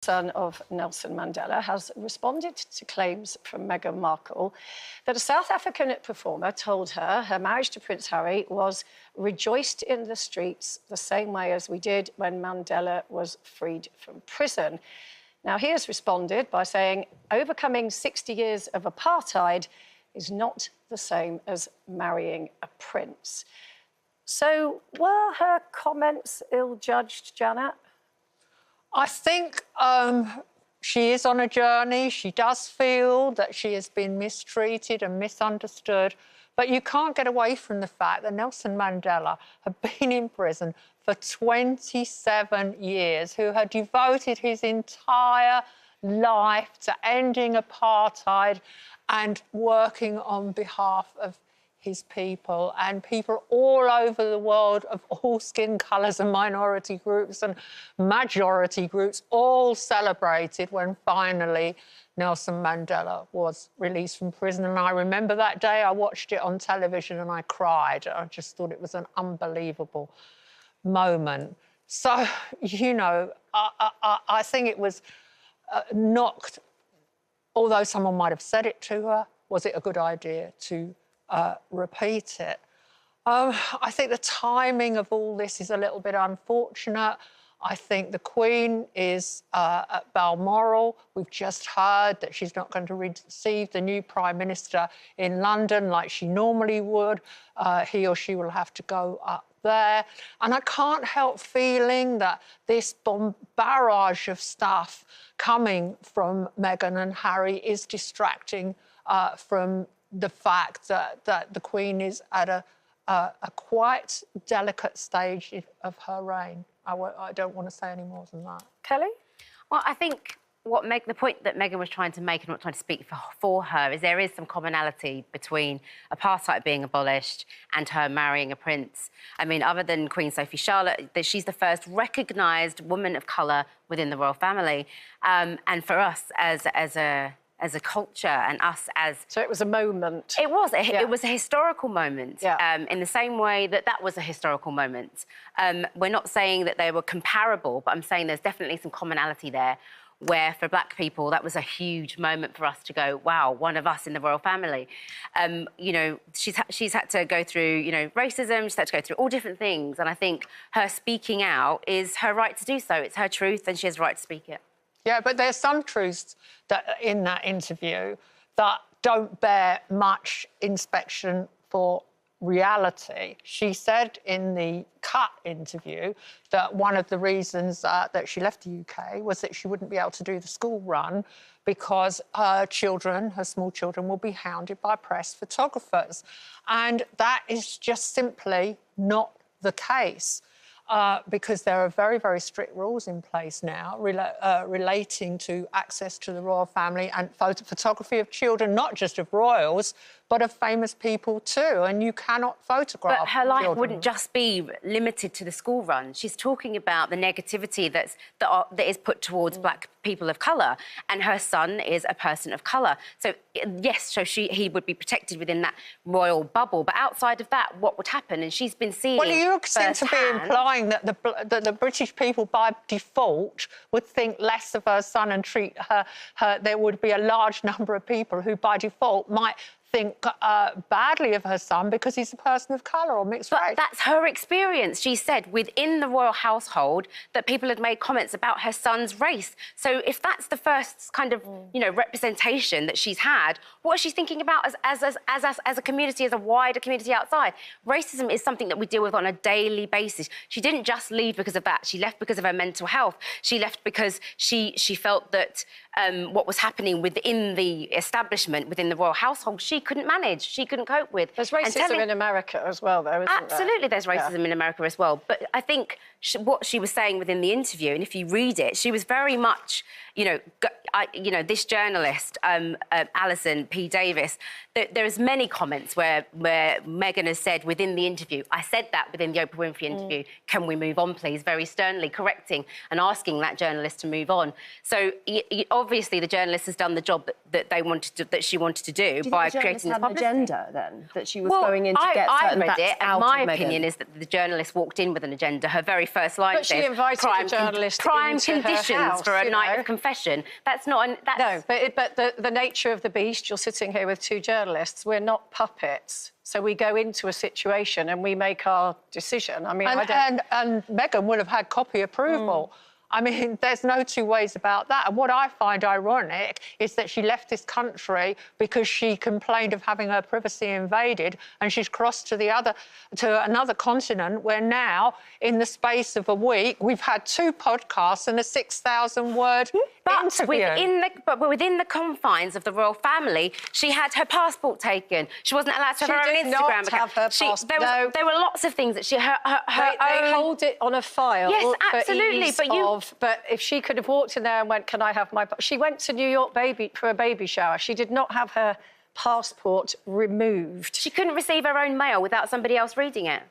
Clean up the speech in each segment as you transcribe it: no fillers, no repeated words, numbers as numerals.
son of Nelson Mandela, has responded to claims from Meghan Markle that a South African performer told her her marriage to Prince Harry was rejoiced in the streets the same way as we did when Mandela was freed from prison. Now, he has responded by saying overcoming 60 years of apartheid is not the same as marrying a prince. So, were her comments ill-judged, Janet? I think she is on a journey. She does feel that she has been mistreated and misunderstood. But you can't get away from the fact that Nelson Mandela had been in prison for 27 years, who had devoted his entire life to ending apartheid and working on behalf of his people, and people all over the world of all skin colours and minority groups and majority groups all celebrated when finally Nelson Mandela was released from prison. And I remember that day, I watched it on television and I cried. I just thought it was an unbelievable moment. So, you know, I think it was knocked, although someone might have said it to her, was it a good idea to repeat it? I think the timing of all this is a little bit unfortunate. I think the Queen is at Balmoral. We've just heard that she's not going to receive the new Prime Minister in London like she normally would. He or she will have to go up there. And I can't help feeling that this barrage of stuff coming from Meghan and Harry is distracting from the fact that the Queen is at a quite delicate stage of her reign. I don't want to say any more than that. Kelle? Well, I think the point that Meghan was trying to make and not trying to speak for her is there is some commonality between apartheid being abolished and her marrying a prince. I mean, other than Queen Sophie Charlotte, she's the first recognised woman of colour within the royal family. And for us as a culture and us as... So it was a moment. It was. It was a historical moment, in the same way that was a historical moment. We're not saying that they were comparable, but I'm saying there's definitely some commonality there, where for black people, that was a huge moment for us to go, wow, one of us in the royal family. You know, she's had to go through, you know, racism, she's had to go through all different things, and I think her speaking out is her right to do so. It's her truth, and she has a right to speak it. Yeah, but there's some truths that in that interview that don't bear much inspection for reality. She said in the cut interview that one of the reasons that she left the UK was that she wouldn't be able to do the school run because her children, her small children, will be hounded by press photographers. And that is just simply not the case. Because there are very, very strict rules in place now relating to access to the royal family and photography of children, not just of royals, but of famous people too. And you cannot photograph But her life children. wouldn't just be limited to the school run. She's talking about the negativity that is put towards black people of colour, and her son is a person of colour. So, yes, so he would be protected within that royal bubble. But outside of that, what would happen? And she's been seeing... Well, you seem to be implying that the British people, by default, would think less of her son and treat her... There would be a large number of people who, by default, might think badly of her son because he's a person of colour or mixed race. But that's her experience. She said within the royal household that people had made comments about her son's race. So if that's the first kind of, you know, representation that she's had, what is she thinking about as a community, as a wider community outside? Racism is something that we deal with on a daily basis. She didn't just leave because of that. She left because of her mental health. She left because she felt that what was happening within the establishment, within the royal household, she couldn't manage, she couldn't cope with. There's racism in America as well, though, isn't there? Absolutely, there's racism in America as well. But I think what she was saying within the interview, and if you read it, she was very much, you know, this journalist, Alison P. Davis, there's many comments where Meghan has said within the interview, I said that within the Oprah Winfrey interview, can we move on, please? Very sternly correcting and asking that journalist to move on. So obviously the journalist has done the job that she wanted to do by creating... creating this had an publicity. agenda then, that she was going in to get I certain read facts it, and out my of Meghan? opinion is that the journalist walked in with an agenda. Her very first line But she says, invited prime a journalist prime into her conditions house, for a you night know. of confession. That's not... No, but the nature of the beast, you're sitting here with two journalists, we're not puppets. So we go into a situation and we make our decision. I mean, And Meghan would have had copy approval. I mean, there's no two ways about that. And what I find ironic is that she left this country because she complained of having her privacy invaded, and she's crossed to another continent where now, in the space of a week, we've had 2 podcasts and a 6,000-word interview. But within the confines of the royal family, she had her passport taken. She wasn't allowed to have her own did Instagram not account. have her passport. There were lots of things that she... They hold it on a file. Yes, for absolutely, ease but But if she could have walked in there and went, can I have my... She went to New York for a baby shower. She did not have her passport removed. She couldn't receive her own mail without somebody else reading it.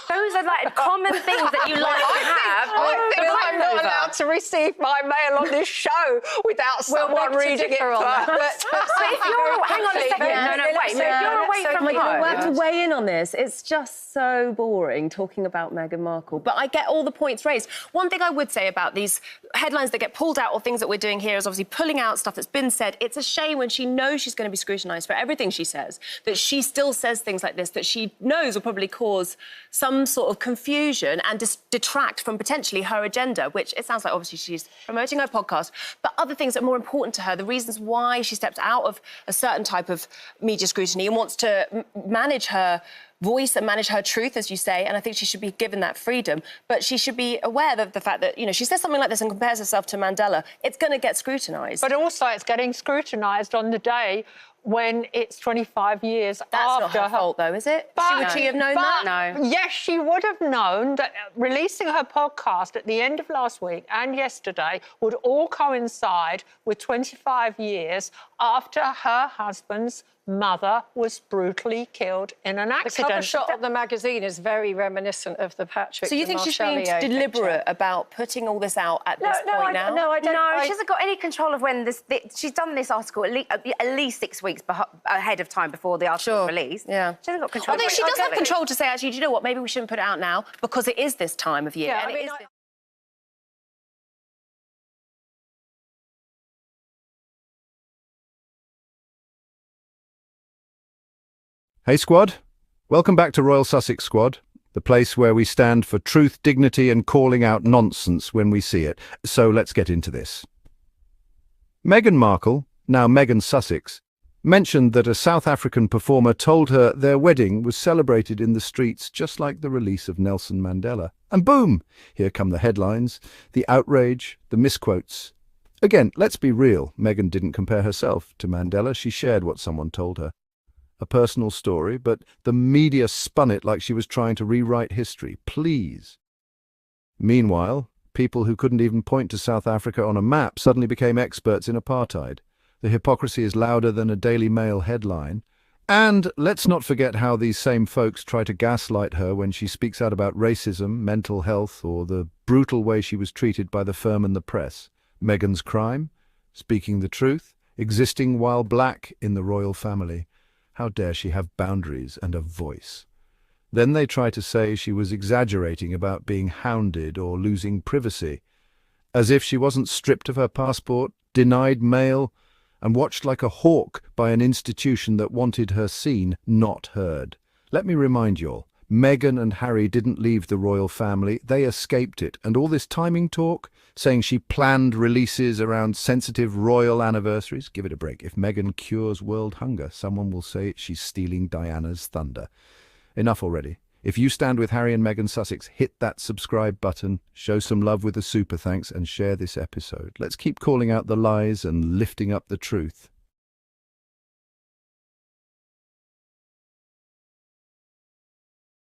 Those are like common things that you like to have. I think I'm not allowed to receive my mail on this show without someone reading it on that. first. But if you're... Hang on a second. No, wait. So if you're away from home... We have to weigh in on this. It's just so boring talking about Meghan Markle. But I get all the points raised. One thing I would say about these headlines that get pulled out or things that we're doing here is obviously pulling out stuff that's been said. It's a shame when she knows she's going to be scrutinised for everything she says, that she still says things like this that she knows will probably cause some sort of confusion and detract from potentially her agenda, which it sounds like obviously she's promoting her podcast, but other things that are more important to her, the reasons why she stepped out of a certain type of media scrutiny and wants to manage her voice and manage her truth, as you say, and I think she should be given that freedom. But she should be aware of the fact that, you know, she says something like this and compares herself to Mandela, it's going to get scrutinised. But also it's getting scrutinised on the day when it's 25 years That's after not her fault, though, is it? Would she have known that? No. Yes, she would have known that releasing her podcast at the end of last week and yesterday would all coincide with 25 years after her husband's mother was brutally killed in an accident. The cover shot of the magazine is very reminiscent of the Patrick. So you think she's being Marchalier deliberate picture. about putting all this out at this point now? No, I don't. No, she hasn't got any control of when she's done this article at least 6 weeks ahead of time before the article was released. Yeah. She hasn't got control. I think she does have control to say, actually, do you know what, maybe we shouldn't put it out now because it is this time of year. Yeah, and I mean, Hey squad, welcome back to Royal Sussex Squad, the place where we stand for truth, dignity and calling out nonsense when we see it. So let's get into this. Meghan Markle, now Meghan Sussex, mentioned that a South African performer told her their wedding was celebrated in the streets just like the release of Nelson Mandela. And boom, here come the headlines, the outrage, the misquotes. Again, let's be real, Meghan didn't compare herself to Mandela, she shared what someone told her. A personal story, but the media spun it like she was trying to rewrite history. Please. Meanwhile, people who couldn't even point to South Africa on a map suddenly became experts in apartheid. The hypocrisy is louder than a Daily Mail headline. And let's not forget how these same folks try to gaslight her when she speaks out about racism, mental health, or the brutal way she was treated by the firm and the press. Meghan's crime? Speaking the truth? Existing while black in the royal family. How dare she have boundaries and a voice? Then they try to say she was exaggerating about being hounded or losing privacy, as if she wasn't stripped of her passport, denied mail, and watched like a hawk by an institution that wanted her seen, not heard. Let me remind you all, Meghan and Harry didn't leave the royal family, they escaped it, and all this timing talk, saying she planned releases around sensitive royal anniversaries. Give it a break. If Meghan cures world hunger, someone will say she's stealing Diana's thunder. Enough already. If you stand with Harry and Meghan Sussex, hit that subscribe button, show some love with a super thanks, and share this episode. Let's keep calling out the lies and lifting up the truth.